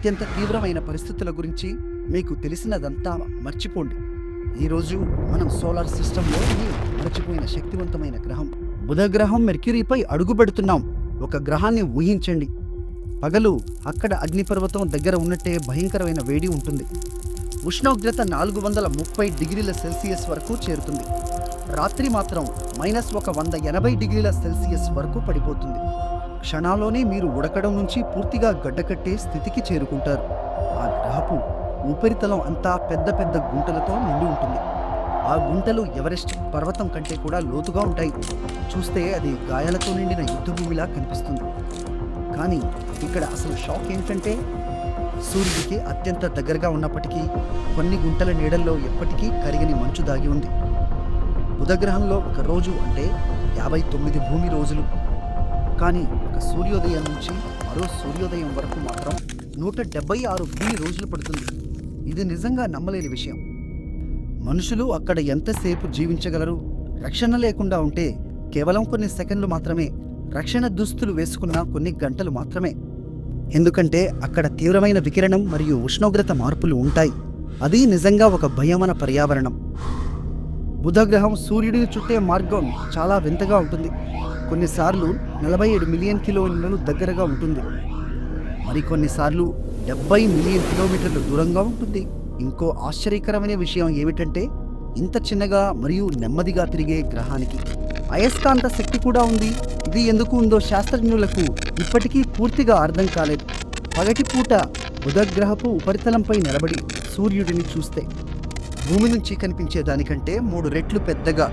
అత్యంత తీవ్రమైన పరిస్థితుల గురించి మీకు తెలిసినదంతా మర్చిపోండి. ఈరోజు మనం సోలార్ సిస్టంలోని మరచిపోయిన శక్తివంతమైన గ్రహం బుధ గ్రహం మెర్క్యూరీపై అడుగుపెడుతున్నాం. ఒక గ్రహాన్ని ఊహించండి. పగలు అక్కడ అగ్నిపర్వతం దగ్గర ఉన్నట్టే భయంకరమైన వేడి ఉంటుంది. ఉష్ణోగ్రత 430 డిగ్రీల సెల్సియస్ వరకు చేరుతుంది. రాత్రి మాత్రం -180 డిగ్రీల సెల్సియస్ వరకు పడిపోతుంది. క్షణాల్లోనే మీరు ఉడకడం నుంచి పూర్తిగా గడ్డకట్టే స్థితికి చేరుకుంటారు. ఆ గ్రహపు ఉపరితలం అంతా పెద్ద పెద్ద గుంటలతో నిండి ఉంటుంది. ఆ గుంటలు ఎవరెస్ట్ పర్వతం కంటే కూడా లోతుగా ఉంటాయి. చూస్తే అది గాయాలతో నిండిన యుద్ధభూమిలా కనిపిస్తుంది. కానీ ఇక్కడ అసలు షాక్ ఏంటంటే, సూర్యుడికి అత్యంత దగ్గరగా ఉన్నప్పటికీ కొన్ని గుంటల నీడల్లో ఎప్పటికీ కరిగని మంచు దాగి ఉంది. బుధగ్రహంలో ఒక రోజు అంటే 59 భూమి రోజులు. కానీ ఒక సూర్యోదయం నుంచి మరో సూర్యోదయం వరకు మాత్రం 176 భూమి రోజులు పడుతుంది. ఇది నిజంగా నమ్మలేని విషయం. మనుషులు అక్కడ ఎంతసేపు జీవించగలరు? రక్షణ లేకుండా ఉంటే కేవలం కొన్ని సెకండ్లు మాత్రమే, రక్షణ దుస్తులు వేసుకున్న కొన్ని గంటలు మాత్రమే. ఎందుకంటే అక్కడ తీవ్రమైన వికిరణం మరియు ఉష్ణోగ్రత మార్పులు ఉంటాయి. అది నిజంగా ఒక భయమైన పర్యావరణం. బుధగ్రహం సూర్యుడిని చుట్టే మార్గం చాలా వింతగా ఉంటుంది. కొన్నిసార్లు 47 మిలియన్ కిలోమీటర్లు దగ్గరగా ఉంటుంది. మరికొన్నిసార్లు 70 మిలియన్ కిలోమీటర్లు దూరంగా ఉంటుంది. ఇంకో ఆశ్చర్యకరమైన విషయం ఏమిటంటే, ఇంత చిన్నగా మరియు నెమ్మదిగా తిరిగే గ్రహానికి అయస్కాంత శక్తి కూడా ఉంది. ఇది ఎందుకు ఉందో శాస్త్రజ్ఞులకు ఇప్పటికీ పూర్తిగా అర్థం కాలేదు. పగటిపూట బుధగ్రహపు ఉపరితలంపై నిలబడి సూర్యుడిని చూస్తే భూమి నుంచి కనిపించే దానికంటే 3 రెట్లు పెద్దగా,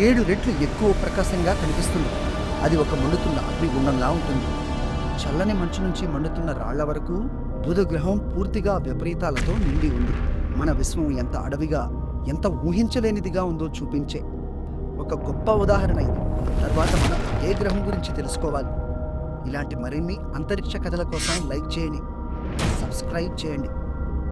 7 రెట్లు ఎక్కువ ప్రకాశంగా కనిపిస్తుంది. అది ఒక మండుతున్న అగ్నిగుండంలా ఉంటుంది. చల్లని మంచు నుంచి మండుతున్న రాళ్ల వరకు బుధగ్రహం పూర్తిగా విపరీతాలతో నిండి ఉంది. మన విశ్వం ఎంత అడవిగా, ఎంత ఊహించలేనిదిగా ఉందో చూపించే ఒక గొప్ప ఉదాహరణ ఇది. తర్వాత మనం ఏ గ్రహం గురించి తెలుసుకోవాలి? ఇలాంటి మరిన్ని అంతరిక్ష కథల కోసం లైక్ చేయండి, సబ్స్క్రైబ్ చేయండి.